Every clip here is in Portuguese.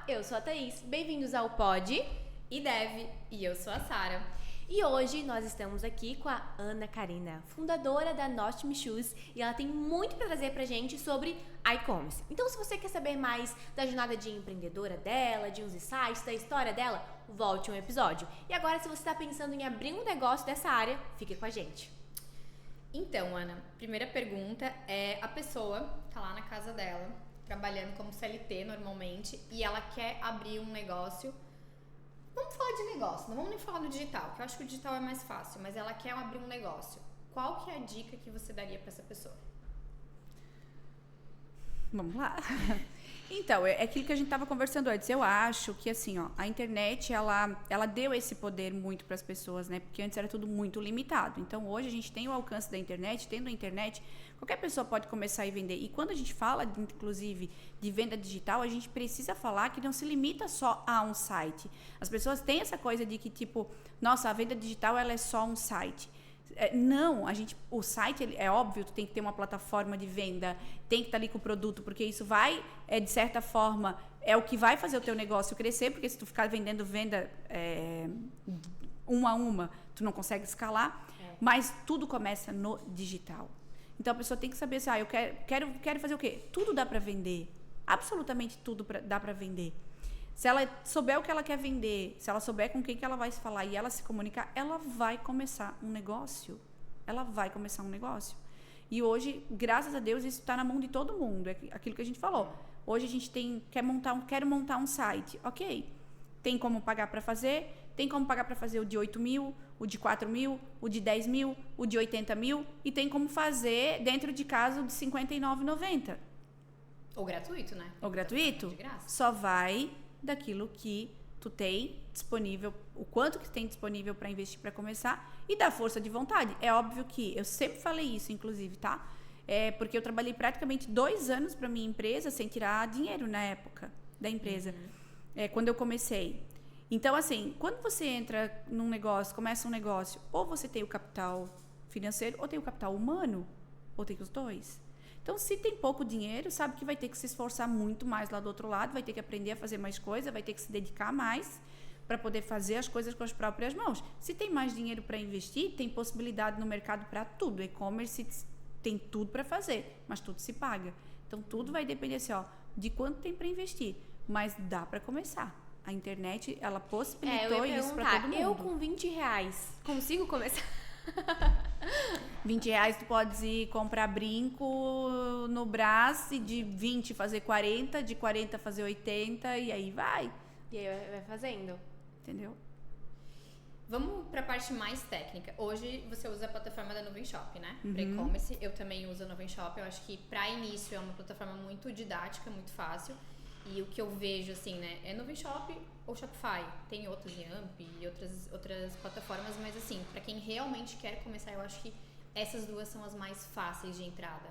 eu sou a Thaís, bem-vindos ao Pod e Dev, e eu sou a Sara. E hoje nós estamos aqui com a Ana Karina, fundadora da Not Me Shoes, e ela tem muito para trazer pra gente sobre e-commerce. Então, se você quer saber mais da jornada de empreendedora dela, de uns insights, da história dela, volte um episódio. E agora, se você está pensando em abrir um negócio dessa área, fique com a gente. Então, Ana, primeira pergunta é: a pessoa tá lá na casa dela, trabalhando como CLT normalmente, e ela quer abrir um negócio. Vamos falar de negócio, não vamos nem falar do digital, porque eu acho que o digital é mais fácil, mas ela quer abrir um negócio. Qual que é a dica que você daria para essa pessoa? Vamos lá. Então, é aquilo que a gente estava conversando antes. Eu acho que, assim, ó, a internet, ela deu esse poder muito para as pessoas, né? Porque antes era tudo muito limitado. Então, hoje a gente tem o alcance da internet. Tendo a internet, qualquer pessoa pode começar a vender. E quando a gente fala, inclusive, de venda digital, a gente precisa falar que não se limita só a um site. As pessoas têm essa coisa de que, tipo, nossa, a venda digital, ela é só um site. Não, o site é óbvio, tu tem que ter uma plataforma de venda, tem que estar ali com o produto, porque isso vai, de certa forma, é o que vai fazer o teu negócio crescer, porque se tu ficar vendendo uma a uma, tu não consegue escalar, mas tudo começa no digital. Então a pessoa tem que saber assim, eu quero fazer o quê? Tudo dá para vender, absolutamente tudo dá para vender. Se ela souber o que ela quer vender, se ela souber com quem que ela vai se falar e ela se comunicar, ela vai começar um negócio. Ela vai começar um negócio. E hoje, graças a Deus, isso está na mão de todo mundo. É aquilo que a gente falou. Hoje a gente quero montar um site. Ok. Tem como pagar para fazer. Tem como pagar para fazer o de 8 mil, o de 4 mil, o de 10 mil, o de 80 mil. E tem como fazer dentro de casa o de R$ 59,90. Ou gratuito, né? Ou gratuito. De graça. Só vai daquilo que tu tem disponível, o quanto que tem disponível para investir para começar e da força de vontade. É óbvio que eu sempre falei isso, inclusive, tá? Porque eu trabalhei praticamente 2 anos para minha empresa sem tirar dinheiro na época da empresa, quando eu comecei. Então, assim, quando você entra num negócio, começa um negócio, ou você tem o capital financeiro, ou tem o capital humano, ou tem os dois. Então, se tem pouco dinheiro, sabe que vai ter que se esforçar muito mais lá do outro lado, vai ter que aprender a fazer mais coisa, vai ter que se dedicar mais para poder fazer as coisas com as próprias mãos. Se tem mais dinheiro para investir, tem possibilidade no mercado para tudo. E-commerce tem tudo para fazer, mas tudo se paga. Então, tudo vai depender assim, de quanto tem para investir. Mas dá para começar. A internet, ela possibilitou isso para todo mundo. Eu com R$20 consigo começar? R$20 tu podes ir comprar brinco no Brás e de 20 fazer 40, de 40 fazer 80 e aí vai. E aí vai fazendo. Entendeu? Vamos para a parte mais técnica. Hoje você usa a plataforma da Nuvem Shop, né? Para e-commerce, eu também uso a Nuvem Shop. Eu acho que para início é uma plataforma muito didática, muito fácil. E o que eu vejo, assim, né, é Nuvem Shop ou Shopify. Tem outros, Yamp e outras plataformas, mas, assim, para quem realmente quer começar, eu acho que essas duas são as mais fáceis de entrada,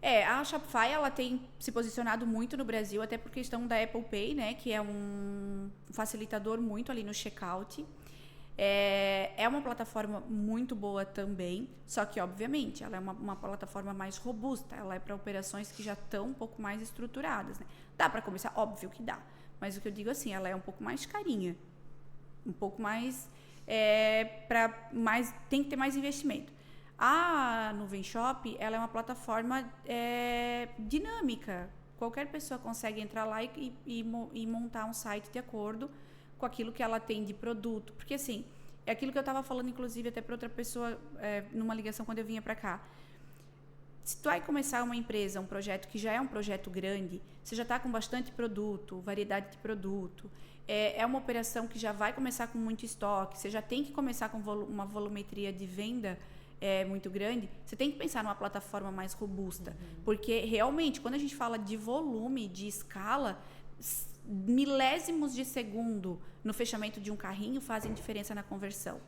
né? A Shopify, ela tem se posicionado muito no Brasil, até por questão da Apple Pay, né, que é um facilitador muito ali no checkout. É uma plataforma muito boa também, só que, obviamente, ela é uma plataforma mais robusta, ela é para operações que já estão um pouco mais estruturadas, né? Dá para começar? Óbvio que dá, mas o que eu digo assim, ela é um pouco mais carinha, um pouco mais, tem que ter mais investimento. A Nuvem Shop, ela é uma plataforma dinâmica, qualquer pessoa consegue entrar lá e montar um site de acordo com aquilo que ela tem de produto. Porque, assim, é aquilo que eu estava falando, inclusive, até para outra pessoa, numa ligação quando eu vinha para cá. Se tu vai começar uma empresa, um projeto que já é um projeto grande, você já está com bastante produto, variedade de produto, é uma operação que já vai começar com muito estoque, você já tem que começar com uma volumetria de venda muito grande, você tem que pensar numa plataforma mais robusta. Porque, realmente, quando a gente fala de volume, de escala, milésimos de segundo no fechamento de um carrinho fazem diferença na conversão,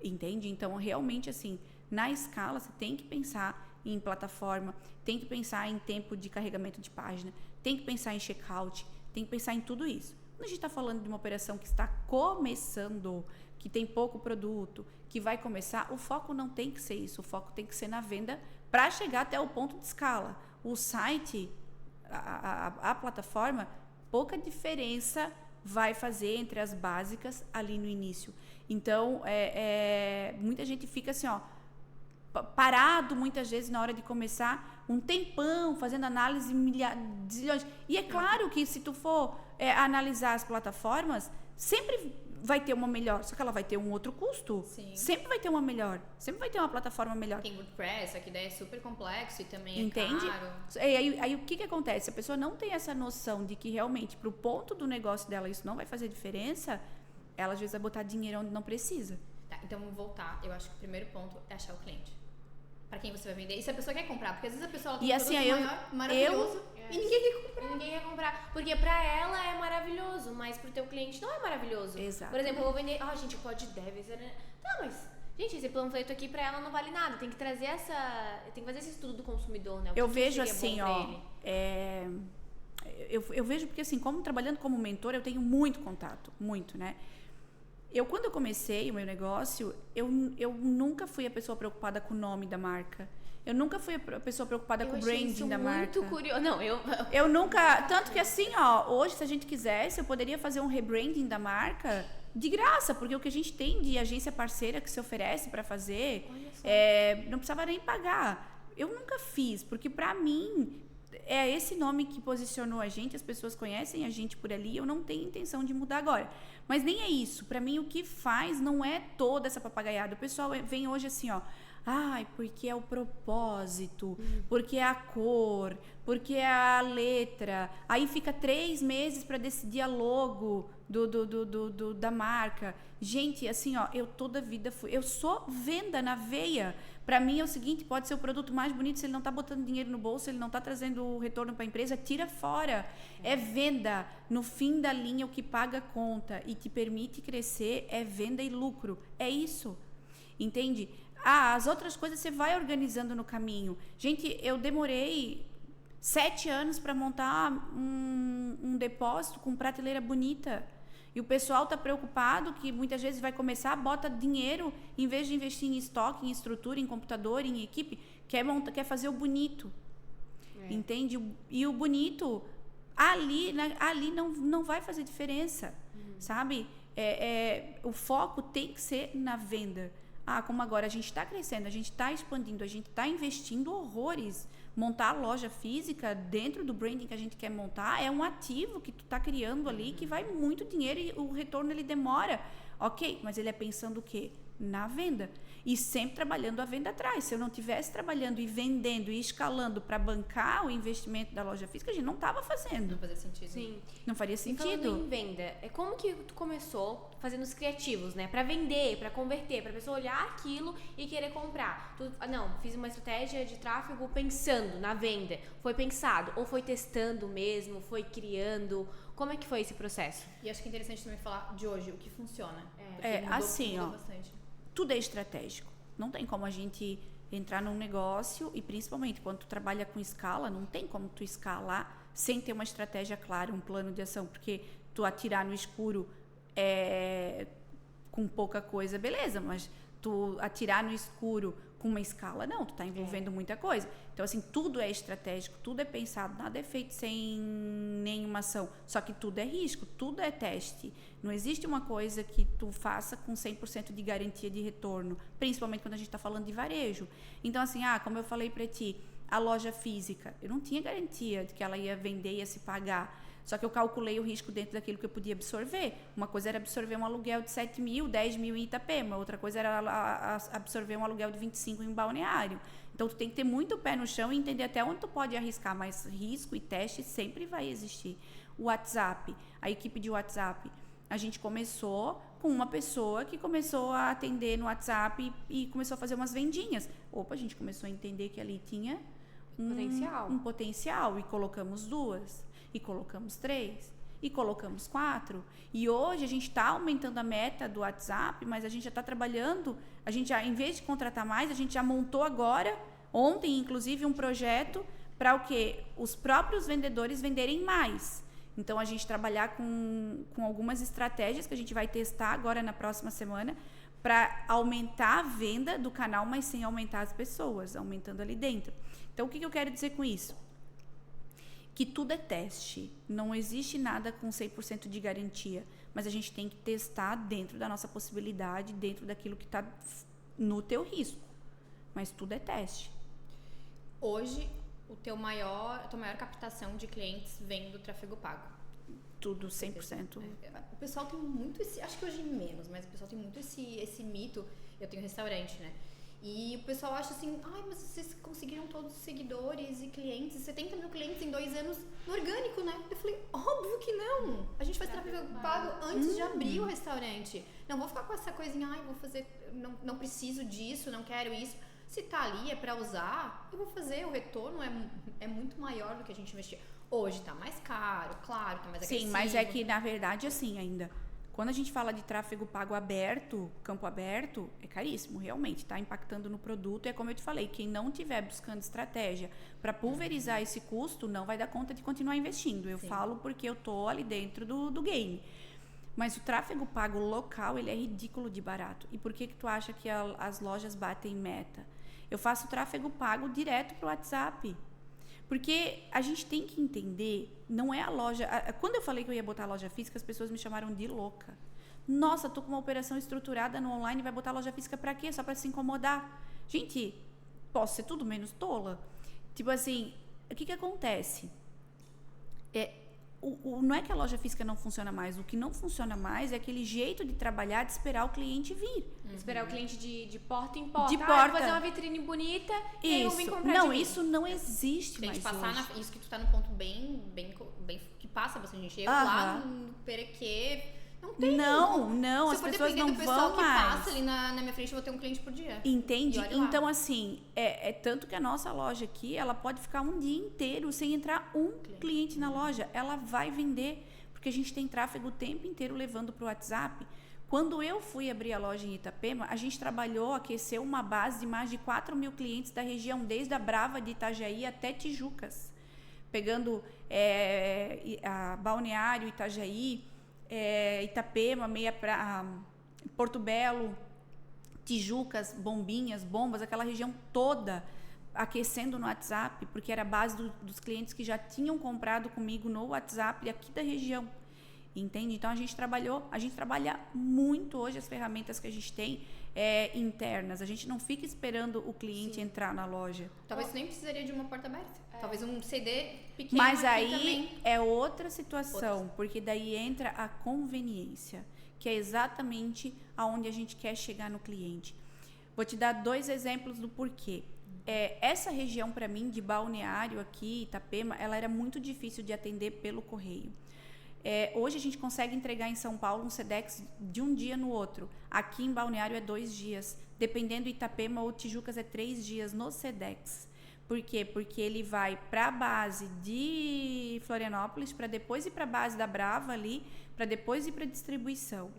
entende? Então, realmente, assim, na escala, você tem que pensar em plataforma, tem que pensar em tempo de carregamento de página, tem que pensar em checkout, tem que pensar em tudo isso. Quando a gente está falando de uma operação que está começando, que tem pouco produto, que vai começar, o foco não tem que ser isso, o foco tem que ser na venda para chegar até o ponto de escala. O site, a plataforma, pouca diferença vai fazer entre as básicas ali no início. Então, muita gente fica assim, ó, parado muitas vezes na hora de começar, um tempão fazendo análise, zilhões. E é claro que se tu for analisar as plataformas, sempre vai ter uma melhor, só que ela vai ter um outro custo. Sim. Sempre vai ter uma melhor, sempre vai ter uma plataforma melhor. Tem WordPress, só que daí é super complexo e também Entende? é caro. Aí o que acontece? A pessoa não tem essa noção de que realmente pro ponto do negócio dela isso não vai fazer diferença, ela às vezes vai botar dinheiro onde não precisa. Tá, então vamos voltar. Eu acho que o primeiro ponto é achar o cliente. Pra quem você vai vender. E se a pessoa quer comprar, porque às vezes a pessoa tem E um assim, produto maravilhoso e ninguém quer comprar. Ninguém quer comprar. Porque pra ela é maravilhoso, mas pro teu cliente não é maravilhoso. Exato. Por exemplo, eu vou vender. Gente, pode deve ser. Né? Tá, mas. Gente, esse panfleto aqui pra ela não vale nada. Tem que trazer Tem que fazer esse estudo do consumidor, né? Eu vejo assim, ó. Eu vejo porque assim, como trabalhando como mentor, eu tenho muito contato. Muito, né? Quando eu comecei o meu negócio, eu nunca fui a pessoa preocupada com o nome da marca. Eu nunca fui a pessoa preocupada com o branding da marca. Muito curioso. Não, eu nunca. Tanto que assim, ó, hoje, se a gente quisesse, eu poderia fazer um rebranding da marca de graça, porque o que a gente tem de agência parceira que se oferece para fazer, não precisava nem pagar. Eu nunca fiz, porque para mim é esse nome que posicionou a gente, as pessoas conhecem a gente por ali, eu não tenho intenção de mudar agora. Mas nem é isso. Para mim, o que faz não é toda essa papagaiada. O pessoal vem hoje assim, ó. Porque é o propósito, porque é a cor, porque é a letra. Aí fica 3 meses para decidir a logo da marca. Gente, assim, ó, eu toda a vida eu sou venda na veia. Para mim é o seguinte, pode ser o produto mais bonito, se ele não tá botando dinheiro no bolso, ele não tá trazendo o retorno para a empresa, tira fora. É venda. No fim da linha, o que paga a conta e te permite crescer é venda e lucro. É isso. Entende? As outras coisas você vai organizando no caminho. Gente, eu demorei 7 anos para montar um depósito com prateleira bonita. E o pessoal está preocupado que muitas vezes vai começar, bota dinheiro, em vez de investir em estoque, em estrutura, em computador, em equipe, quer fazer o bonito. Entende? E o bonito, ali não vai fazer diferença. Sabe? O foco tem que ser na venda. Como agora a gente está crescendo, a gente está expandindo, a gente está investindo horrores. Montar a loja física dentro do branding que a gente quer montar é um ativo que tu está criando ali que vai muito dinheiro e o retorno ele demora. Ok, mas ele é pensando o quê? Na venda. E sempre trabalhando a venda atrás. Se eu não estivesse trabalhando e vendendo e escalando para bancar o investimento da loja física, a gente não estava fazendo. Não fazia sentido. Sim. Não faria sentido. E falando em venda, como que tu começou fazendo os criativos, né? Para vender, para converter, para a pessoa olhar aquilo e querer comprar. Fiz uma estratégia de tráfego pensando na venda. Foi pensado ou foi testando mesmo, foi criando? Como é que foi esse processo? E acho que é interessante também falar de hoje, o que funciona. Mudou bastante. Tudo é estratégico. Não tem como a gente entrar num negócio e principalmente quando tu trabalha com escala, não tem como tu escalar sem ter uma estratégia clara, um plano de ação, porque tu atirar no escuro com pouca coisa, beleza, mas tu atirar no escuro com uma escala, não, tu tá envolvendo muita coisa. Então, assim, tudo é estratégico, tudo é pensado, nada é feito sem nenhuma ação. Só que tudo é risco, tudo é teste. Não existe uma coisa que tu faça com 100% de garantia de retorno, principalmente quando a gente está falando de varejo. Então, assim, como eu falei para ti, a loja física, eu não tinha garantia de que ela ia vender e ia se pagar. Só que eu calculei o risco dentro daquilo que eu podia absorver. Uma coisa era absorver um aluguel de 7 mil, 10 mil em Itapema. Outra coisa era absorver um aluguel de 25 em Balneário. Então, tu tem que ter muito pé no chão e entender até onde tu pode arriscar. Mas risco e teste sempre vai existir. O WhatsApp, a equipe de WhatsApp. A gente começou com uma pessoa que começou a atender no WhatsApp e começou a fazer umas vendinhas. A gente começou a entender que ali tinha um potencial. E colocamos 2. E colocamos 3, e colocamos 4. E hoje a gente está aumentando a meta do WhatsApp, mas a gente já está trabalhando, em vez de contratar mais, a gente já montou agora, ontem inclusive, um projeto para o quê? Os próprios vendedores venderem mais. Então, a gente trabalhar com algumas estratégias que a gente vai testar agora na próxima semana para aumentar a venda do canal, mas sem aumentar as pessoas, aumentando ali dentro. Então, o que eu quero dizer com isso? que tudo é teste. Não existe nada com 100% de garantia. Mas a gente tem que testar dentro da nossa possibilidade, dentro daquilo que está no teu risco. Mas tudo é teste. Hoje, a tua maior captação de clientes vem do tráfego pago. Tudo 100%. O pessoal tem muito esse... Acho que hoje menos, mas o pessoal tem muito esse mito. Eu tenho restaurante, né? E o pessoal acha assim, mas vocês conseguiram todos os seguidores e clientes, 70 mil clientes em 2 anos no orgânico, né? Eu falei, óbvio que não! A gente faz tráfego pago antes de abrir o restaurante. Não vou ficar com essa coisinha, vou fazer, não preciso disso, não quero isso. Se tá ali, é pra usar, eu vou fazer, o retorno é muito maior do que a gente investir. Hoje tá mais caro, claro, tá mais agressivo. Sim, mas é que na verdade assim ainda... Quando a gente fala de tráfego pago aberto, campo aberto, é caríssimo, realmente, está impactando no produto. É como eu te falei, quem não estiver buscando estratégia para pulverizar esse custo, não vai dar conta de continuar investindo. Eu falo porque eu tô ali dentro do game. Mas o tráfego pago local, ele é ridículo de barato. E por que tu acha que as lojas batem meta? Eu faço tráfego pago direto pro WhatsApp. Porque a gente tem que entender, não é a loja... Quando eu falei que eu ia botar a loja física, as pessoas me chamaram de louca. Nossa, tô com uma operação estruturada no online, vai botar a loja física pra quê? Só pra se incomodar. Gente, posso ser tudo menos tola? Tipo assim, o que acontece? Não é que a loja física não funciona mais. O que não funciona mais é aquele jeito de trabalhar, de esperar o cliente vir. Esperar o cliente de porta em porta. De porta. Fazer uma vitrine bonita e aí eu vim comprar não, de mim. isso não existe Tem mais que passar hoje. isso que tu tá no ponto bem que passa bastante gente. Eu lá no Perequê, não tem. Não, as Se eu for pessoas depender não do pessoal vão que mais. passa ali na minha frente, eu vou ter um cliente por dia. Entende? E olha lá. Então, assim, é tanto que a nossa loja aqui, ela pode ficar um dia inteiro sem entrar um cliente na loja. Ela vai vender, porque a gente tem tráfego o tempo inteiro levando para o WhatsApp. Quando eu fui abrir a loja em Itapema, a gente aqueceu uma base de mais de 4 mil clientes da região, desde a Brava de Itajaí até Tijucas. Pegando a Balneário, Itajaí, Itapema, Porto Belo, Tijucas, Bombinhas, Bombas, aquela região toda aquecendo no WhatsApp, porque era a base dos clientes que já tinham comprado comigo no WhatsApp aqui da região. Entende? Então, a gente trabalha muito hoje as ferramentas que a gente tem internas. A gente não fica esperando o cliente entrar na loja. Talvez nem precisaria de uma porta aberta. Talvez um CD pequeno. Mas aqui aí também. é outra situação, porque daí entra a conveniência, que é exatamente aonde a gente quer chegar no cliente. Vou te dar 2 exemplos do porquê. Essa região, para mim, de Balneário aqui, Itapema, ela era muito difícil de atender pelo correio. Hoje a gente consegue entregar em São Paulo um Sedex de um dia no outro. Aqui em Balneário é 2 dias. Dependendo de Itapema ou Tijucas é 3 dias no Sedex. Por quê? Porque ele vai para a base de Florianópolis, para depois ir para a base da Brava ali, para depois ir para a distribuição.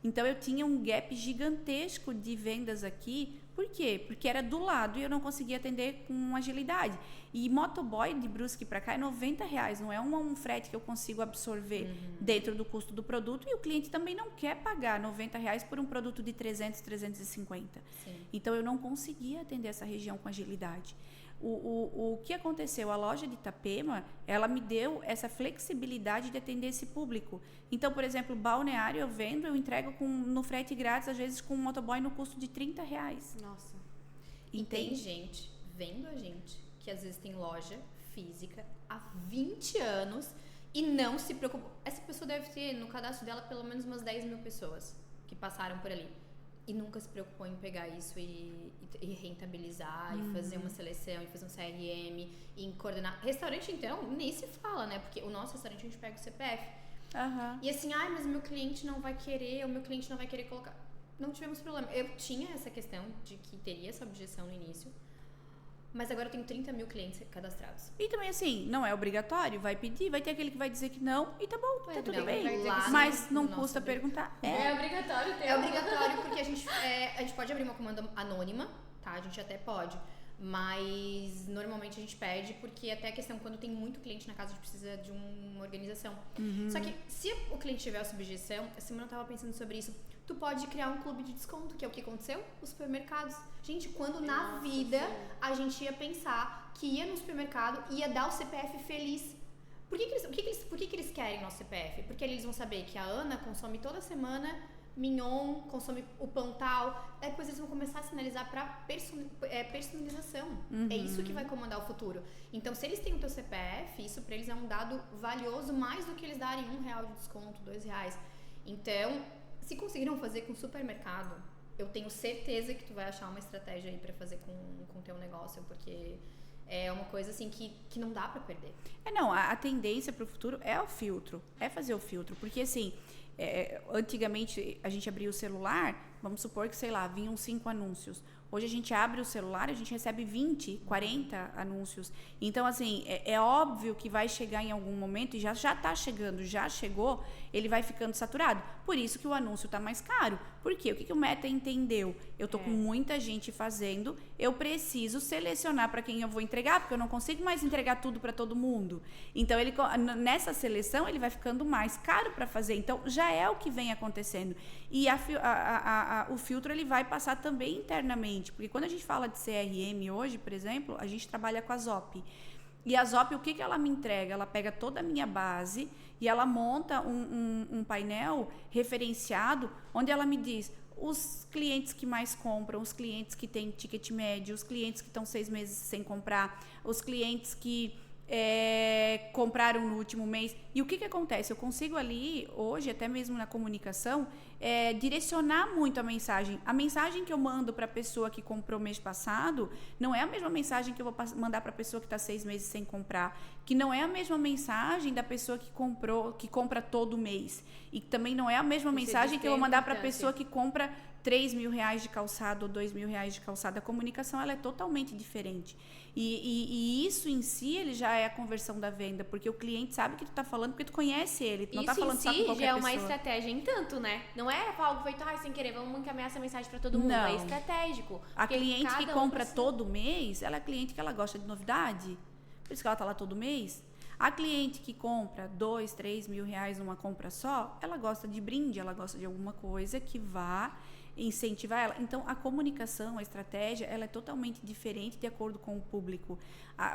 Então, eu tinha um gap gigantesco de vendas aqui. Por quê? Porque era do lado e eu não conseguia atender com agilidade. E motoboy de Brusque para cá é R$90, não é um frete que eu consigo absorver dentro do custo do produto. E o cliente também não quer pagar R$90 por um produto de 300, 350. Sim. Então, eu não conseguia atender essa região com agilidade. O que aconteceu? A loja de Itapema, ela me deu essa flexibilidade de atender esse público. Então, por exemplo, Balneário eu entrego no frete grátis, às vezes com um motoboy no custo de R$30. Nossa. E tem gente vendo a gente que às vezes tem loja física há 20 anos e não se preocupa. Essa pessoa deve ter no cadastro dela pelo menos umas 10 mil pessoas que passaram por ali. E nunca se preocupou em pegar isso e rentabilizar, e fazer uma seleção, e fazer um CRM, e em coordenar. Restaurante, então, nem se fala, né? Porque o nosso restaurante a gente pega o CPF. E assim, mas o meu cliente não vai querer, colocar. Não tivemos problema. Eu tinha essa questão de que teria essa objeção no início, mas agora eu tenho 30 mil clientes cadastrados. E também assim, não é obrigatório, vai pedir, vai ter aquele que vai dizer que não, e tá bom, tá tudo bem. Mas não custa perguntar. É obrigatório ter. É obrigatório porque a gente pode abrir uma comanda anônima, tá? A gente até pode. Mas normalmente a gente pede porque até a questão, quando tem muito cliente na casa, a gente precisa de uma organização. Só que se o cliente tiver essa objeção, a semana eu tava pensando sobre isso, tu pode criar um clube de desconto, que é o que aconteceu? Os supermercados. Gente, quando na vida a gente ia pensar que ia no supermercado e ia dar o CPF feliz. Por que eles querem nosso CPF? Porque eles vão saber que a Ana consome toda semana mignon, consome o pão tal. Aí depois eles vão começar a sinalizar para personalização. É isso que vai comandar o futuro. Então, se eles têm o teu CPF, isso para eles é um dado valioso mais do que eles darem R$1 de desconto, R$2. Então, se conseguiram fazer com o supermercado, eu tenho certeza que tu vai achar uma estratégia aí para fazer com o teu negócio, porque é uma coisa assim que não dá para perder. Não, a tendência para o futuro é o filtro, é fazer o filtro, porque assim, antigamente a gente abria o celular, vamos supor que, sei lá, vinham 5 anúncios. Hoje a gente abre o celular e a gente recebe 20, 40 anúncios. Então, assim, é óbvio que vai chegar em algum momento, e já está chegando, já chegou, ele vai ficando saturado. Por isso que o anúncio está mais caro. Por quê? O que o Meta entendeu? Eu tô com muita gente fazendo, eu preciso selecionar para quem eu vou entregar, porque eu não consigo mais entregar tudo para todo mundo. Então, nessa seleção, ele vai ficando mais caro para fazer. Então, já é o que vem acontecendo. E o filtro ele vai passar também internamente. Porque quando a gente fala de CRM hoje, por exemplo, a gente trabalha com a Zop. E a Zop, o que ela me entrega? Ela pega toda a minha base e ela monta um painel referenciado, onde ela me diz os clientes que mais compram, os clientes que têm ticket médio, os clientes que estão 6 meses sem comprar, os clientes que compraram no último mês. E o que acontece? Eu consigo ali, hoje, até mesmo na comunicação, direcionar muito a mensagem. A mensagem que eu mando para a pessoa que comprou mês passado não é a mesma mensagem que eu vou mandar para a pessoa que está 6 meses sem comprar, que não é a mesma mensagem da pessoa que compra todo mês, e também não é a mesma mensagem que eu vou mandar para a pessoa que compra R$3.000 de calçado ou R$2.000 de calçado. A comunicação ela é totalmente diferente. E isso em si, ele já é a conversão da venda, porque o cliente sabe que tu tá falando porque tu conhece ele, tu não tá falando só com qualquer pessoa. Isso em si já é uma estratégia em tanto, né? Não é algo feito, sem querer, vamos encaminhar essa mensagem para todo mundo. Não. É estratégico. A cliente que compra todo mês, ela é cliente que ela gosta de novidade, por isso que ela tá lá todo mês. A cliente que compra R$2, R$3.000 numa compra só, ela gosta de brinde, ela gosta de alguma coisa que vá incentivar ela. Então, a comunicação, a estratégia, ela é totalmente diferente de acordo com o público.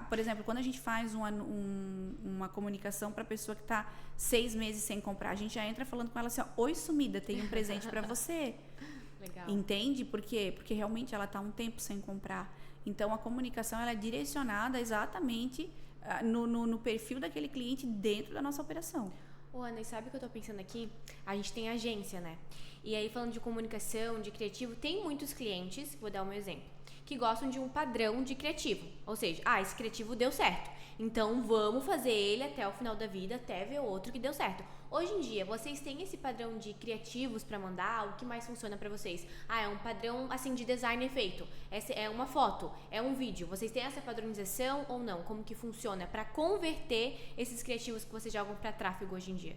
Por exemplo, quando a gente faz uma comunicação para a pessoa que está 6 meses sem comprar, a gente já entra falando com ela assim, oi sumida, tem um presente para você. Legal. Entende? Por quê? Porque realmente ela está um tempo sem comprar. Então, a comunicação ela é direcionada exatamente no perfil daquele cliente dentro da nossa operação. Ana, e sabe o que eu tô pensando aqui? A gente tem agência, né? E aí, falando de comunicação, de criativo, tem muitos clientes, vou dar um exemplo, que gostam de um padrão de criativo. Ou seja, esse criativo deu certo, então vamos fazer ele até o final da vida, até ver outro que deu certo. Hoje em dia, vocês têm esse padrão de criativos para mandar? O que mais funciona para vocês? É um padrão, assim, de design feito. Essa é uma foto, é um vídeo. Vocês têm essa padronização ou não? Como que funciona para converter esses criativos que vocês jogam para tráfego hoje em dia?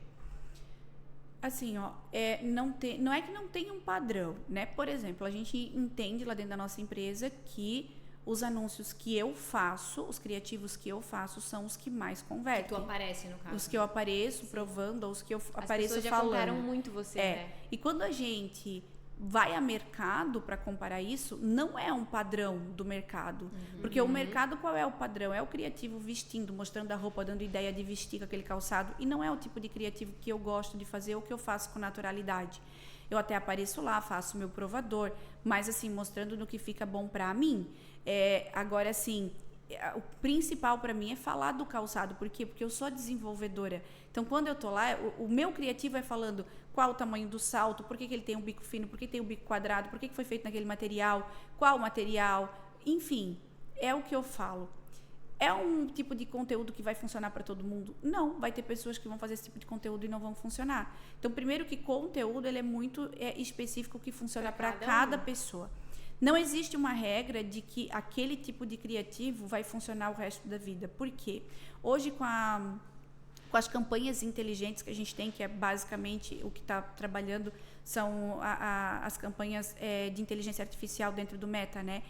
Assim, não é que não tem um padrão, né? Por exemplo, a gente entende lá dentro da nossa empresa que os anúncios que eu faço, os criativos que eu faço, são os que mais convertem. Que tu aparece, no caso. Os que eu apareço provando, ou os que eu apareço falando. As pessoas já compraram muito você, né? E quando a gente vai a mercado para comparar isso, não é um padrão do mercado. Porque o mercado, qual é o padrão? É o criativo vestindo, mostrando a roupa, dando ideia de vestir com aquele calçado. E não é o tipo de criativo que eu gosto de fazer ou que eu faço com naturalidade. Eu até apareço lá, faço meu provador, mas assim, mostrando no que fica bom para mim. Agora, assim, o principal para mim é falar do calçado. Por quê? Porque eu sou desenvolvedora. Então, quando eu tô lá, o meu criativo é falando qual o tamanho do salto, por que ele tem um bico fino, por que tem um bico quadrado, por que foi feito naquele material, qual o material, enfim, é o que eu falo. É um tipo de conteúdo que vai funcionar para todo mundo? Não, vai ter pessoas que vão fazer esse tipo de conteúdo e não vão funcionar. Então, primeiro que conteúdo ele é muito específico que funciona para cada pessoa. Não existe uma regra de que aquele tipo de criativo vai funcionar o resto da vida. Por quê? Hoje, com as campanhas inteligentes que a gente tem, que é basicamente o que está trabalhando, são as campanhas de inteligência artificial dentro do Meta, né?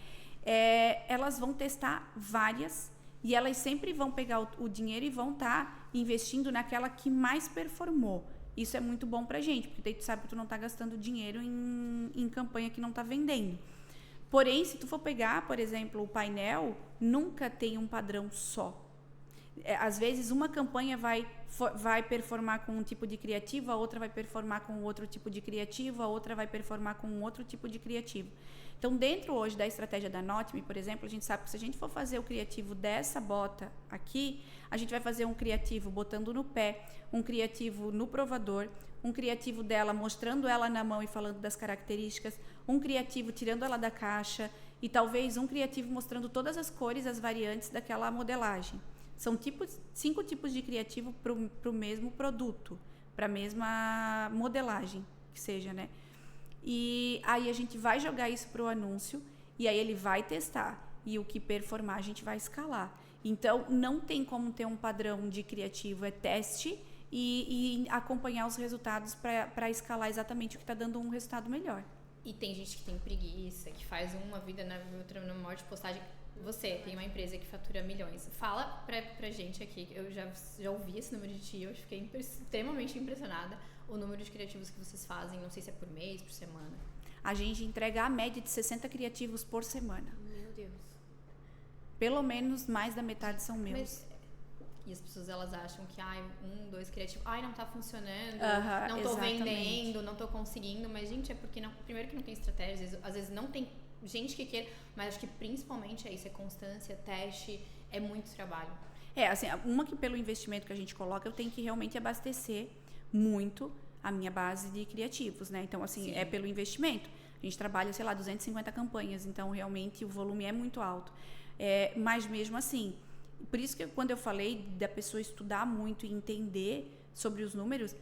Elas vão testar várias e elas sempre vão pegar o dinheiro e vão estar investindo naquela que mais performou. Isso é muito bom pra gente, porque daí tu sabe que tu não está gastando dinheiro em campanha que não está vendendo. Porém, se tu for pegar, por exemplo, o painel, nunca tem um padrão só. Às vezes uma campanha vai performar com um tipo de criativo, a outra vai performar com outro tipo de criativo, a outra vai performar com outro tipo de criativo. Então, dentro hoje da estratégia da Notme, por exemplo, a gente sabe que se a gente for fazer o criativo dessa bota aqui, a gente vai fazer um criativo botando no pé, um criativo no provador, um criativo dela mostrando ela na mão e falando das características, um criativo tirando ela da caixa e talvez um criativo mostrando todas as cores, as variantes daquela modelagem. São 5 tipos de criativo para o mesmo produto, para a mesma modelagem, que seja, né? E aí a gente vai jogar isso para o anúncio e aí ele vai testar. E o que performar a gente vai escalar. Então, não tem como ter um padrão de criativo, é teste e acompanhar os resultados para escalar exatamente o que está dando um resultado melhor. E tem gente que tem preguiça, que faz uma vida na outra, numa morte de postagem. Você tem uma empresa que fatura milhões. Fala pra gente aqui, eu já ouvi esse número de ti, eu fiquei extremamente impressionada. O número de criativos que vocês fazem, não sei se é por mês, por semana. A gente entrega a média de 60 criativos por semana. Meu Deus. Pelo menos mais da metade são meus. E as pessoas, elas acham que, 2 criativos, não tá funcionando, não tô exatamente. vendendo, não tô conseguindo. Mas, gente, é porque, primeiro que não tem estratégia, às vezes não tem gente que queira, mas acho que principalmente é isso, é constância, teste, é muito trabalho. Assim, uma que pelo investimento que a gente coloca, eu tenho que realmente abastecer muito a minha base de criativos, né? Então, assim, Sim. é pelo investimento. A gente trabalha, 250 campanhas, então realmente o volume é muito alto. Mas mesmo assim, por isso que quando eu falei da pessoa estudar muito e entender sobre os números,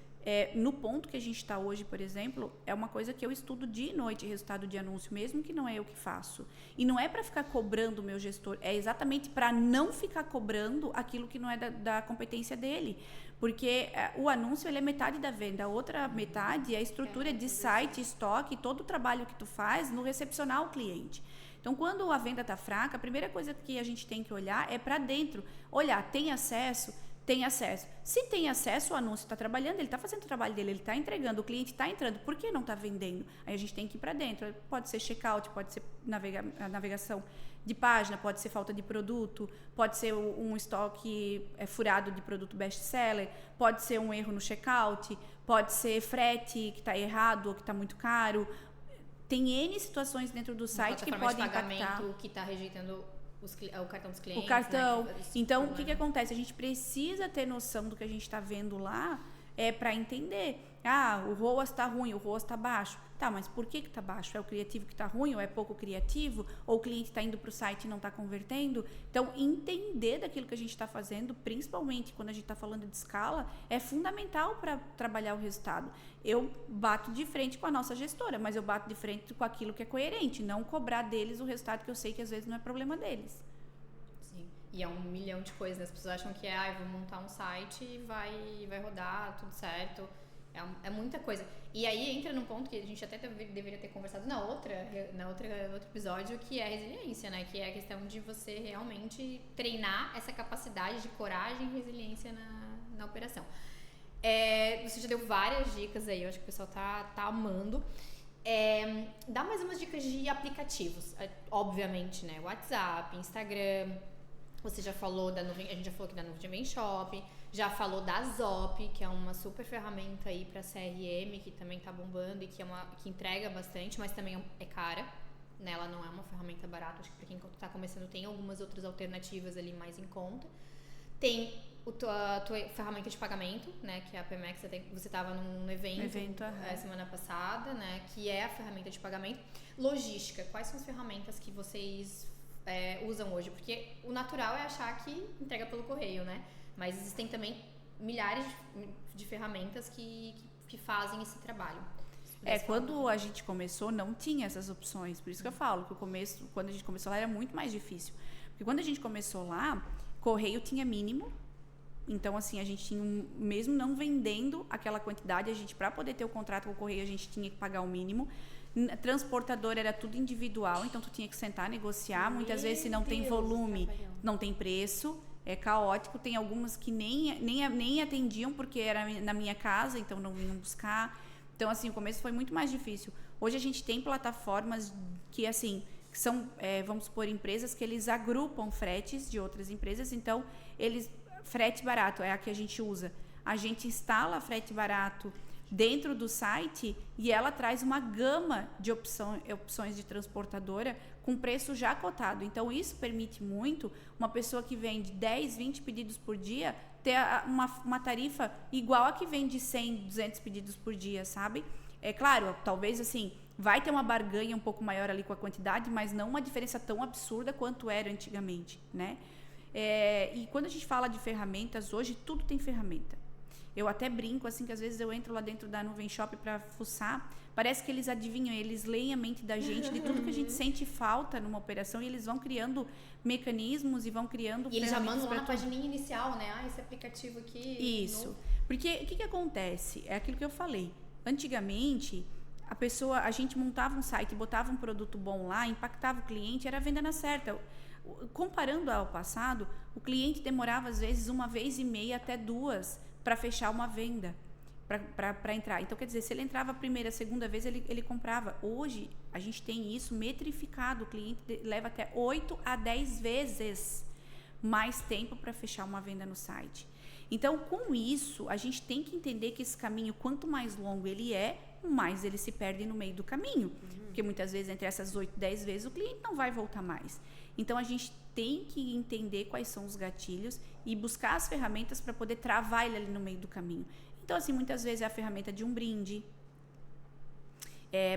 no ponto que a gente está hoje, por exemplo, é uma coisa que eu estudo dia e noite, resultado de anúncio, mesmo que não é eu que faço. E não é para ficar cobrando o meu gestor, é exatamente para não ficar cobrando aquilo que não é da competência dele. Porque o anúncio ele é metade da venda, a outra metade é a estrutura de site, estoque, todo o trabalho que tu faz no recepcionar o cliente. Então, quando a venda está fraca, a primeira coisa que a gente tem que olhar é para dentro. Olhar, tem acesso? Tem acesso. Se tem acesso, o anúncio está trabalhando, ele está fazendo o trabalho dele, ele está entregando, o cliente está entrando. Por que não está vendendo? Aí a gente tem que ir para dentro. Pode ser checkout, pode ser navegação de página, pode ser falta de produto, pode ser um estoque furado de produto best-seller, pode ser um erro no checkout, pode ser frete que está errado ou que está muito caro. Tem N situações dentro do site que podem impactar. Pagamento que está rejeitando o cartão dos clientes. O cartão. Né? Então, o que acontece? A gente precisa ter noção do que a gente está vendo lá para entender. O ROAS está ruim, o ROAS está baixo. Tá, mas por que está baixo? É o criativo que está ruim ou é pouco criativo? Ou o cliente está indo para o site e não está convertendo? Então, entender daquilo que a gente está fazendo, principalmente quando a gente está falando de escala, é fundamental para trabalhar o resultado. Eu bato de frente com a nossa gestora, mas eu bato de frente com aquilo que é coerente, não cobrar deles o resultado que eu sei que às vezes não é problema deles. Sim. E é 1 milhão de coisas, né? As pessoas acham que vou montar um site e vai rodar, tudo certo. É muita coisa. E aí entra num ponto que a gente até deveria ter conversado no outro episódio, que é a resiliência, né? Que é a questão de você realmente treinar essa capacidade de coragem e resiliência na operação. Você já deu várias dicas aí, eu acho que o pessoal tá amando. Dá mais umas dicas de aplicativos, obviamente, né? WhatsApp, Instagram. Você já falou a gente já falou aqui da Nuvem Shop, já falou da Zop, que é uma super ferramenta aí para CRM, que também tá bombando e que entrega bastante, mas também é cara, né? Ela não é uma ferramenta barata, acho que para quem tá começando tem algumas outras alternativas ali mais em conta. Tem a tua ferramenta de pagamento, né? Que é a Pemex, você estava num evento semana passada, né? Que é a ferramenta de pagamento. Logística, quais são as ferramentas que vocês usam hoje? Porque o natural é achar que entrega pelo correio, né? Mas existem também milhares de ferramentas que fazem esse trabalho. Quando a gente começou, não tinha essas opções. Por isso que eu falo que quando a gente começou lá, era muito mais difícil. Porque quando a gente começou lá, correio tinha mínimo. Então, assim, a gente tinha, mesmo não vendendo aquela quantidade, para poder ter o contrato com o correio, a gente tinha que pagar o mínimo. Transportador era tudo individual, então tu tinha que sentar, negociar. Muitas vezes, se não tem volume, não tem preço. É caótico, tem algumas que nem atendiam porque era na minha casa, então não vinham buscar. Então, assim, o começo foi muito mais difícil. Hoje a gente tem plataformas que, assim, que são, vamos supor, empresas que eles agrupam fretes de outras empresas, então eles frete barato é a que a gente usa. A gente instala frete barato dentro do site e ela traz uma gama de opções de transportadora com preço já cotado. Então, isso permite muito uma pessoa que vende 10, 20 pedidos por dia ter uma tarifa igual a que vende 100, 200 pedidos por dia, sabe? É claro, talvez assim, vai ter uma barganha um pouco maior ali com a quantidade, mas não uma diferença tão absurda quanto era antigamente, né? E quando a gente fala de ferramentas, hoje tudo tem ferramenta. Eu até brinco, assim, que às vezes eu entro lá dentro da Nuvem Shop para fuçar, parece que eles adivinham, eles leem a mente da gente, de tudo que a gente sente falta numa operação, e eles vão criando mecanismos e vão criando E eles já ferramentas mandam lá na pra tudo. pagininha inicial, né? Esse aplicativo aqui... Isso. novo. Porque o que acontece? É aquilo que eu falei. Antigamente, a gente montava um site, botava um produto bom lá, impactava o cliente, era a venda na certa. Comparando ao passado, o cliente demorava às vezes 1,5 até 2 para fechar uma venda, para entrar. Então, quer dizer, se ele entrava a primeira, a segunda vez, ele comprava. Hoje, a gente tem isso metrificado. O cliente leva até 8 a 10 vezes mais tempo para fechar uma venda no site. Então, com isso, a gente tem que entender que esse caminho, quanto mais longo ele é, mais ele se perde no meio do caminho. Porque muitas vezes, entre essas 8, 10 vezes, o cliente não vai voltar mais. Então, a gente tem que entender quais são os gatilhos e buscar as ferramentas para poder travar ele ali no meio do caminho. Então, assim, muitas vezes é a ferramenta de um brinde.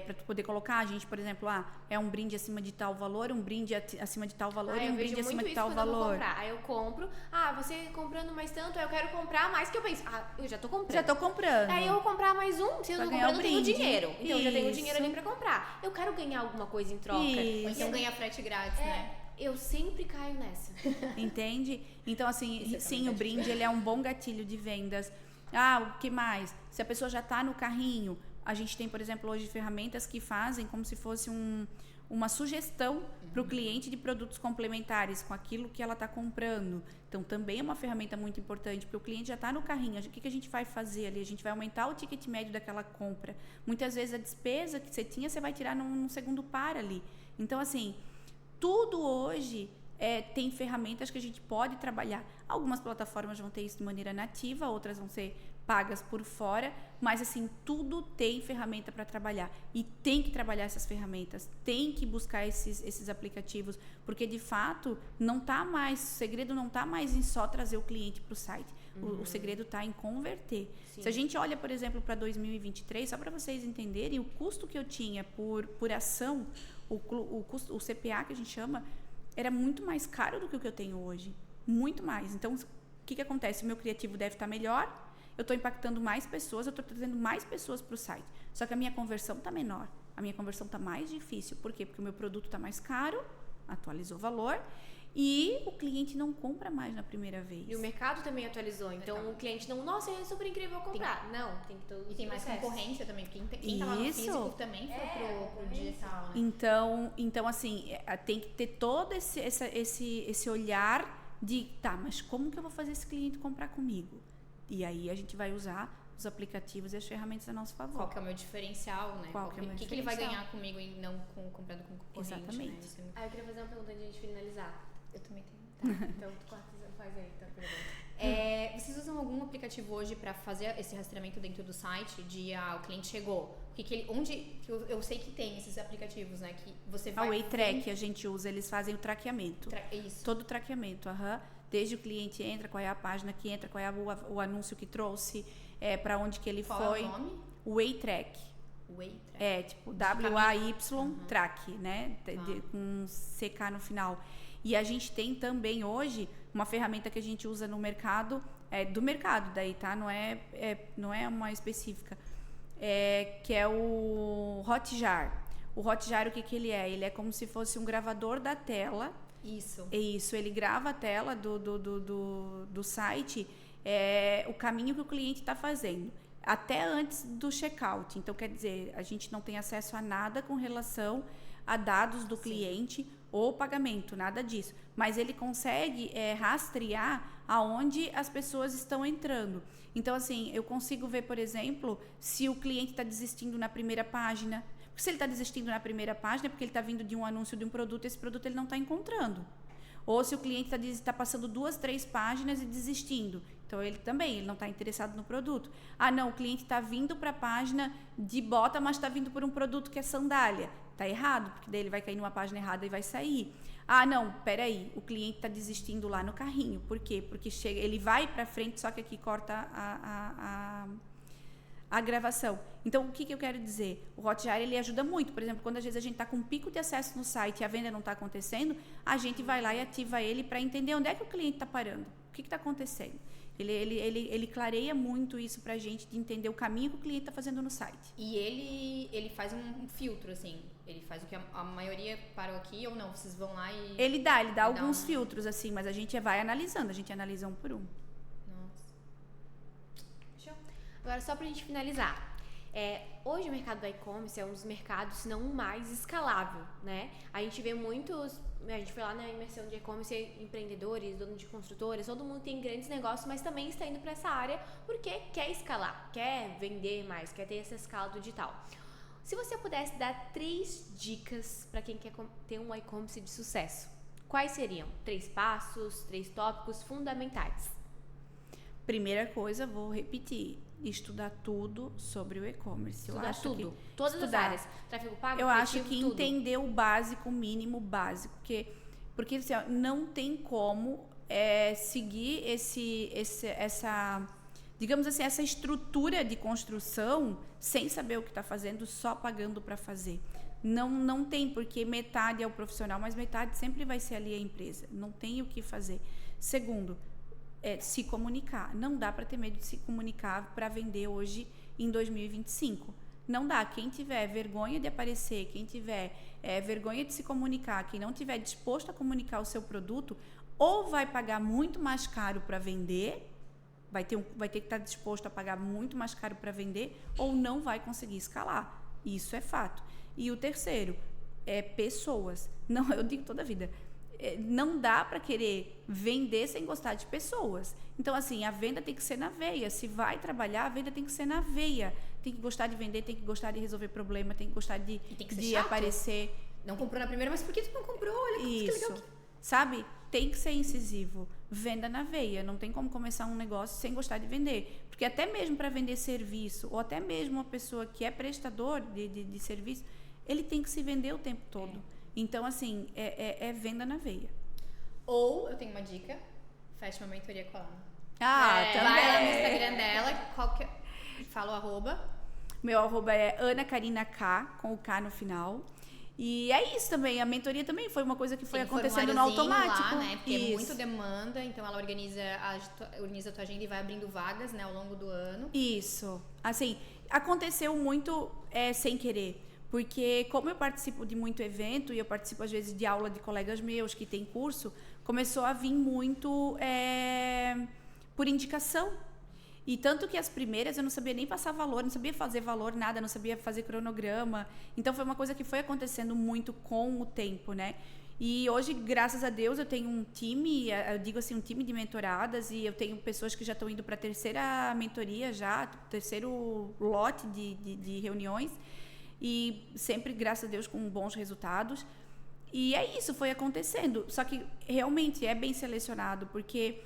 Para tu poder colocar, a gente, por exemplo, é um brinde acima de tal valor, um brinde acima de tal valor e um brinde acima de tal valor. Aí eu compro, você comprando mais tanto, eu quero comprar mais, que eu penso, eu já tô comprando. Já tô comprando. Aí eu vou comprar mais um, se eu Pra tô ganhar comprando, o eu tenho brinde. dinheiro. Então eu já tenho Isso. dinheiro ali pra comprar. Eu quero ganhar alguma coisa em troca. Isso. Ou então ganha frete grátis, né? Eu sempre caio nessa. Entende? Então, assim, Isso é sim, também o brinde ele é um bom gatilho de vendas. O que mais? Se a pessoa já está no carrinho, a gente tem, por exemplo, hoje ferramentas que fazem como se fosse uma sugestão para o cliente de produtos complementares com aquilo que ela está comprando. Então, também é uma ferramenta muito importante, porque o cliente já está no carrinho. O que a gente vai fazer ali? A gente vai aumentar o ticket médio daquela compra. Muitas vezes a despesa que você tinha, você vai tirar num segundo par ali. Então, assim, tudo hoje tem ferramentas que a gente pode trabalhar. Algumas plataformas vão ter isso de maneira nativa, outras vão ser pagas por fora, mas assim, tudo tem ferramenta para trabalhar. E tem que trabalhar essas ferramentas, tem que buscar esses aplicativos, porque de fato, o segredo não está mais em só trazer o cliente para o site. O segredo está em converter. Sim. Se a gente olha, por exemplo, para 2023, só para vocês entenderem, o custo que eu tinha por ação, o CPA que a gente chama, era muito mais caro do que o que eu tenho hoje. Muito mais. Então, o que acontece? O meu criativo deve estar melhor, eu estou impactando mais pessoas, eu estou trazendo mais pessoas para o site. Só que a minha conversão está menor. A minha conversão está mais difícil. Por quê? Porque o meu produto está mais caro, atualizou o valor, e o cliente não compra mais na primeira vez. E o mercado também atualizou. Então o cliente não, nossa, é super incrível comprar. Não, tem que todo E tem mais processo. concorrência também, porque quem tá lá no Isso. físico também foi pro digital, né? Então assim, tem que ter todo esse olhar de, mas como que eu vou fazer esse cliente comprar comigo? E aí a gente vai usar os aplicativos e as ferramentas a nosso favor. Qual que é o meu diferencial, né? Qual que é o meu O que ele vai diferencial? ganhar comigo e não comprando com concorrente, Exatamente. né? Isso é muito- Eu queria fazer uma pergunta antes de a gente finalizar. Eu também tenho. Tá, então tu corta, faz aí, tá pergunta. Vocês usam algum aplicativo hoje para fazer esse rastreamento dentro do site de o cliente chegou? Eu sei que tem esses aplicativos, né? Que você vai. A Waytrack a gente usa, eles fazem o traqueamento. Isso. Todo o traqueamento, desde o cliente entra, qual é a página que entra, qual é o anúncio que trouxe, para onde que ele Qual foi. é o nome? Waytrack. Waytrack. Tipo WAY track, né? Com CK no final. E a gente tem também hoje uma ferramenta que a gente usa no mercado, do mercado daí, tá? Não é uma específica. Que é o Hotjar. O Hotjar, o que ele é? Ele é como se fosse um gravador da tela. Isso. Isso, ele grava a tela do site, o caminho que o cliente está fazendo, até antes do checkout. Então, quer dizer, a gente não tem acesso a nada com relação a dados do cliente ou pagamento, nada disso. Mas ele consegue rastrear aonde as pessoas estão entrando. Então, assim, eu consigo ver, por exemplo, se o cliente está desistindo na primeira página. Porque se ele está desistindo na primeira página, é porque ele está vindo de um anúncio de um produto, esse produto ele não está encontrando. Ou se o cliente está passando 2, 3 páginas e desistindo. Então, ele não está interessado no produto. Ah, não, o cliente está vindo para a página de bota, mas está vindo por um produto que é sandália. Está errado, porque daí ele vai cair numa página errada e vai sair. Ah, não, peraí, o cliente está desistindo lá no carrinho. Por quê? Porque ele vai para frente, só que aqui corta a gravação. Então, o que eu quero dizer? O Hotjar, ele ajuda muito. Por exemplo, quando às vezes a gente está com um pico de acesso no site e a venda não está acontecendo, a gente vai lá e ativa ele para entender onde é que o cliente está parando. O que está acontecendo? Ele clareia muito isso pra gente, de entender o caminho que o cliente está fazendo no site. E ele faz um filtro, assim. Ele faz o que a maioria parou aqui ou não? Vocês vão lá e... Ele dá alguns filtros, assim, mas a gente vai analisando. A gente analisa um por um. Nossa. Show. Agora, só pra gente finalizar. Hoje o mercado do e-commerce é um dos mercados, se não o mais escalável, né? A gente vê muitos... A gente foi lá na imersão de e-commerce, empreendedores, donos de construtoras, todo mundo tem grandes negócios, mas também está indo para essa área porque quer escalar, quer vender mais, quer ter essa escala do digital. Se você pudesse dar 3 dicas para quem quer ter um e-commerce de sucesso, quais seriam? 3 passos, 3 tópicos fundamentais. Primeira coisa, vou repetir, estudar tudo sobre o e-commerce. Estudar tudo, todas as áreas. Tráfego pago, eu acho que tudo. Entender o básico, o mínimo básico, porque assim, não tem como seguir essa, digamos assim, essa estrutura de construção sem saber o que está fazendo, só pagando para fazer. Não tem, porque metade é o profissional, mas metade sempre vai ser ali a empresa. Não tem o que fazer. Segundo, se comunicar. Não dá para ter medo de se comunicar para vender hoje em 2025. Não dá. Quem tiver vergonha de aparecer, quem tiver vergonha de se comunicar, quem não tiver disposto a comunicar o seu produto, ou vai pagar muito mais caro para vender, vai ter que estar disposto a pagar muito mais caro para vender, ou não vai conseguir escalar. Isso é fato. E o terceiro, pessoas. Não, eu digo toda a vida. Não dá para querer vender sem gostar de pessoas. Então, assim, a venda tem que ser na veia. Se vai trabalhar, a venda tem que ser na veia. Tem que gostar de vender, tem que gostar de resolver problema, tem que gostar de aparecer. Não comprou na primeira, mas por que tu não comprou? Olha que isso. legal. Sabe? Tem que ser incisivo. Venda na veia. Não tem como começar um negócio sem gostar de vender. Porque até mesmo para vender serviço, ou até mesmo uma pessoa que é prestador de serviço, ele tem que se vender o tempo todo. Então, assim, venda na veia. Ou, eu tenho uma dica, feche uma mentoria com a Ana. Também. Vai lá no Instagram dela, fala o arroba. Meu arroba é Ana Karina K, com o K no final. E é isso também, a mentoria também foi uma coisa que foi acontecendo no automático. Lá, né? Porque é muito demanda, então ela organiza a tua agenda e vai abrindo vagas, né, ao longo do ano. Isso. Assim, aconteceu muito sem querer. Porque como eu participo de muito evento e eu participo às vezes de aula de colegas meus que tem curso, começou a vir muito por indicação. E tanto que as primeiras eu não sabia nem passar valor, não sabia fazer valor, nada, não sabia fazer cronograma. Então foi uma coisa que foi acontecendo muito com o tempo, né? E hoje, graças a Deus, eu tenho um time, eu digo assim, um time de mentoradas, e eu tenho pessoas que já estão indo para a terceira mentoria já, terceiro lote de reuniões. E sempre, graças a Deus, com bons resultados. E é isso, foi acontecendo. Só que realmente é bem selecionado, porque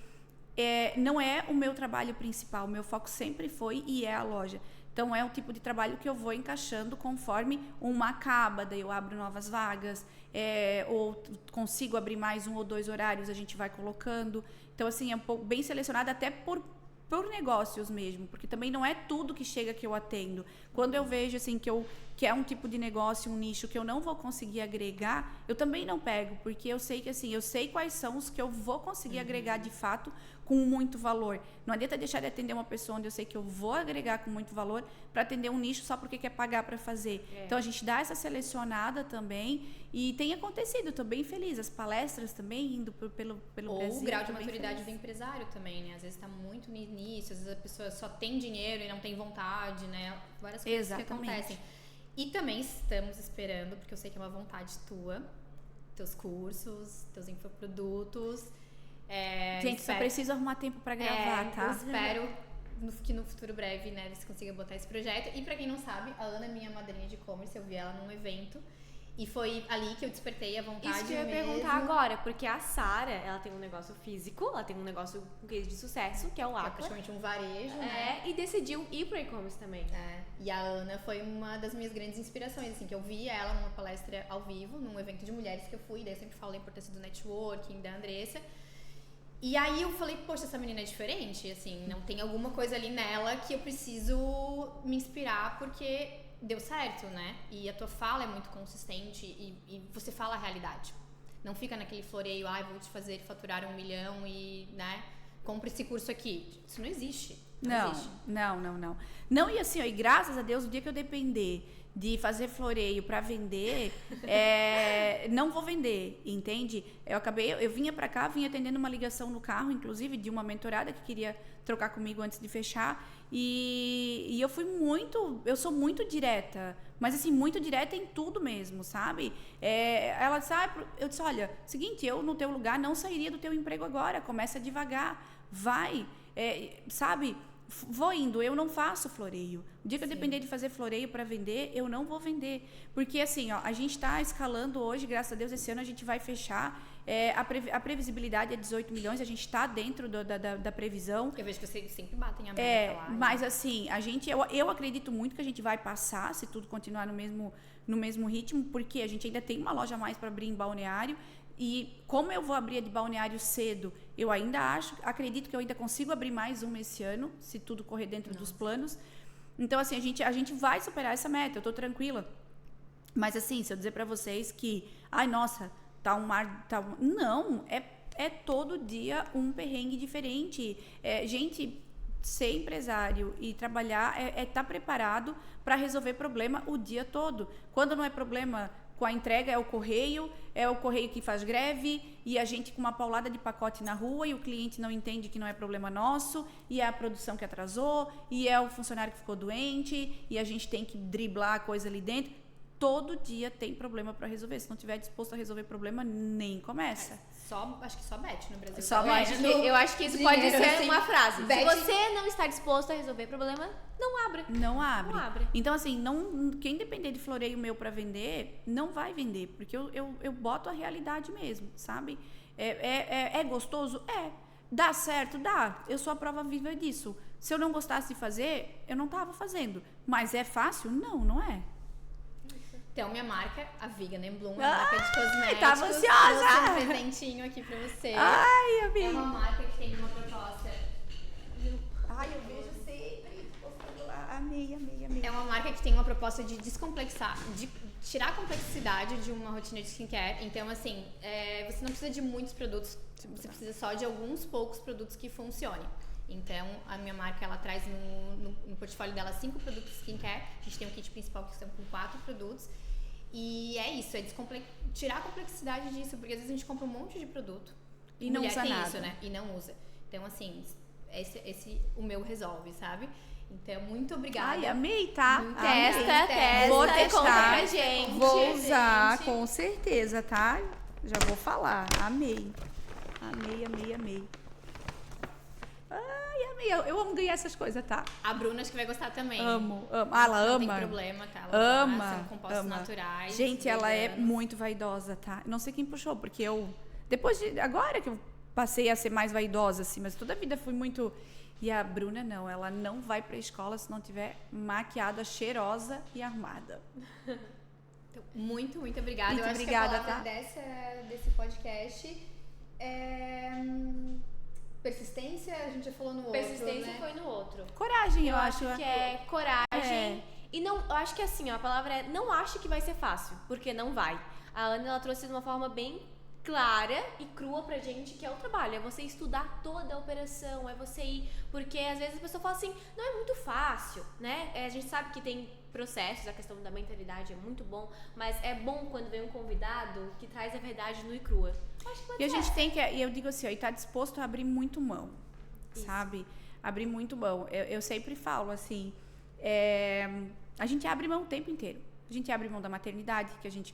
não é o meu trabalho principal. O meu foco sempre foi e é a loja. Então, é o tipo de trabalho que eu vou encaixando conforme uma acaba. Daí eu abro novas vagas, ou consigo abrir mais 1 ou 2 horários, a gente vai colocando. Então, assim, é um pouco bem selecionado até por negócios mesmo, porque também não é tudo que chega que eu atendo. Quando eu vejo assim que é um tipo de negócio, um nicho que eu não vou conseguir agregar, eu também não pego, porque eu sei que assim, eu sei quais são os que eu vou conseguir agregar de fato com muito valor. Não adianta deixar de atender uma pessoa onde eu sei que eu vou agregar com muito valor para atender um nicho só porque quer pagar para fazer. Então a gente dá essa selecionada também e tem acontecido, estou bem feliz. As palestras também indo pelo Brasil. Ou o grau de maturidade do empresário também, né? Às vezes está muito no início, às vezes a pessoa só tem dinheiro e não tem vontade, né? Várias coisas que acontecem. E também estamos esperando, porque eu sei que é uma vontade tua, teus cursos, teus infoprodutos. Gente, só preciso arrumar tempo para gravar, tá? Eu espero que no futuro breve, né, você consiga botar esse projeto. E pra quem não sabe, a Ana é minha madrinha de e-commerce, eu vi ela num evento. E foi ali que eu despertei a vontade Isso que eu ia mesmo. perguntar agora, porque a Sara, ela tem um negócio físico, ela tem um negócio com case de sucesso, que é o Que é Aqua. praticamente um varejo, né? E decidiu ir pro e-commerce também. E a Ana foi uma das minhas grandes inspirações, assim, que eu vi ela numa palestra ao vivo, num evento de mulheres que eu fui, daí eu sempre falo da importância do networking, da Andressa. E aí eu falei, poxa, essa menina é diferente, assim, não tem alguma coisa ali nela que eu preciso me inspirar, porque deu certo, né? E a tua fala é muito consistente e você fala a realidade. Não fica naquele floreio, vou te fazer faturar 1 milhão e, né, compra esse curso aqui. Isso não existe. Não existe. Não. Não, e assim, ó, e graças a Deus, o dia que eu depender de fazer floreio para vender, não vou vender, entende? Eu vinha para cá, vinha atendendo uma ligação no carro, inclusive, de uma mentorada que queria trocar comigo antes de fechar, e eu sou muito direta, mas assim, muito direta em tudo mesmo, sabe? Ela sabe, eu disse, olha, seguinte, eu no teu lugar não sairia do teu emprego agora, começa devagar, vai, sabe? Vou indo, eu não faço floreio. O dia que eu depender de fazer floreio para vender, eu não vou vender. Porque assim, ó, a gente está escalando hoje, graças a Deus, esse ano a gente vai fechar. A previsibilidade é 18 milhões, a gente está dentro da previsão. Eu vejo que vocês sempre batem a meta lá. Mas assim, eu acredito muito que a gente vai passar, se tudo continuar no mesmo ritmo, porque a gente ainda tem uma loja a mais para abrir em Balneário. E como eu vou abrir a de Balneário cedo, eu ainda acredito que eu ainda consigo abrir mais uma esse ano, se tudo correr dentro dos planos. Então, assim, a gente vai superar essa meta, eu tô tranquila. Mas, assim, se eu dizer pra vocês que, nossa, tá um mar... Não, é todo dia um perrengue diferente. Gente, ser empresário e trabalhar estar preparado para resolver problema o dia todo. Quando não é problema com a entrega, é o correio que faz greve, e a gente com uma paulada de pacote na rua, e o cliente não entende que não é problema nosso, e é a produção que atrasou, e é o funcionário que ficou doente, e a gente tem que driblar a coisa ali dentro. Todo dia tem problema para resolver. Se não estiver disposto a resolver problema, nem começa. Acho que só Beth no Brasil. Só Beth. Eu acho que isso pode ser assim, uma frase. Beth... Se você não está disposto a resolver problema, não abra. Não abre. Então, assim, quem depender de floreio meu para vender, não vai vender. Porque eu boto a realidade mesmo, sabe? É gostoso? Dá certo? Dá. Eu sou a prova viva disso. Se eu não gostasse de fazer, eu não estava fazendo. Mas é fácil? Não é. Então, minha marca, a Vegan Bloom, a marca de cosméticos. Tava ansiosa! Trouxe um presentinho aqui pra você. Ai, amiga. É uma marca que tem uma proposta... Ai, eu vejo sempre. Amei. É uma marca que tem uma proposta de descomplexar, de tirar a complexidade de uma rotina de skincare. Então, assim, você não precisa de muitos produtos, você precisa só de alguns poucos produtos que funcionem. Então, a minha marca, ela traz no portfólio dela 5 produtos skincare. A gente tem um kit principal que estão com 4 produtos. E é isso, tirar a complexidade disso, porque às vezes a gente compra um monte de produto e não usa nada. Isso, né? E não usa. Então, assim, esse o meu resolve, sabe? Então, muito obrigada. Ai, amei, tá? Testa. Vou Conta testar. pra gente. Vou usar, com certeza, tá? Já vou falar. Amei. Ai, amei. Eu amo ganhar essas coisas, tá? A Bruna acho que vai gostar também. Amo. Ela ama. Não tem problema, tá? São compostos naturais. Gente, ela é muito vaidosa, tá? Não sei quem puxou, porque agora que eu passei a ser mais vaidosa, assim, mas toda a vida fui muito... E a Bruna não, ela não vai pra escola se não tiver maquiada, cheirosa e arrumada. Então, muito obrigada. Muito eu obrigada, acho que a palavra desse podcast é... persistência, a gente já falou no outro, Persistência né? foi no outro. Coragem, eu acho que é coragem. E não, eu acho que assim, ó, a palavra é não acho que vai ser fácil, porque não vai. A Ana, ela trouxe de uma forma bem clara e crua pra gente, que é o trabalho, é você estudar toda a operação, é você ir, porque às vezes a pessoa fala assim, não é muito fácil, né? A gente sabe que tem processos, a questão da mentalidade é muito bom, mas é bom quando vem um convidado que traz a verdade nua e crua. E a gente tem que, e eu digo assim, ó, e tá disposto a abrir muito mão, sabe? Abrir muito mão. Eu sempre falo assim, a gente abre mão o tempo inteiro. A gente abre mão da maternidade, que a gente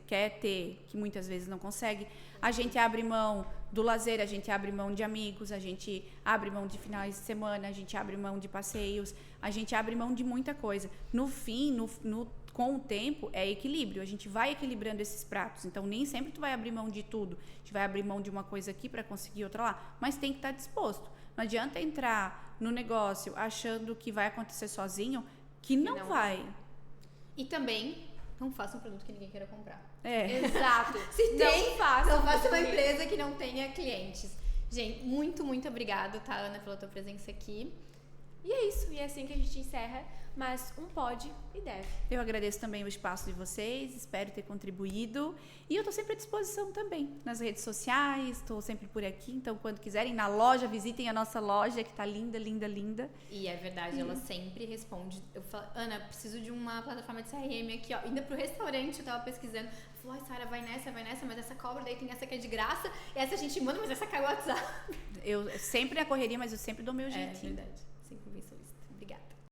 quer ter, que muitas vezes não consegue. A gente abre mão do lazer, a gente abre mão de amigos, a gente abre mão de finais de semana, a gente abre mão de passeios, a gente abre mão de muita coisa. No fim, com o tempo, é equilíbrio. A gente vai equilibrando esses pratos. Então, nem sempre tu vai abrir mão de tudo. A gente vai abrir mão de uma coisa aqui para conseguir outra lá. Mas tem que estar disposto. Não adianta entrar no negócio achando que vai acontecer sozinho, que não vai. E também, não faça um produto que ninguém queira comprar. Exato. Se tem, não faça uma empresa que não tenha clientes. Gente, muito, muito obrigado, tá, Ana, pela tua presença aqui. E é isso. E é assim que a gente encerra. Mas um pode e deve. Eu agradeço também o espaço de vocês, espero ter contribuído. E eu estou sempre à disposição também nas redes sociais, estou sempre por aqui. Então, quando quiserem, na loja, visitem a nossa loja, que está linda, linda, linda. E é verdade, ela sempre responde. Eu falo, Ana, preciso de uma plataforma de CRM aqui, ó. Indo pro restaurante, eu tava pesquisando. Falou, ai, Sara, vai nessa, mas essa cobra, daí tem essa que é de graça. Essa a gente manda, mas essa caiu o WhatsApp. Eu sempre na correria, mas eu sempre dou meu jeitinho. É verdade.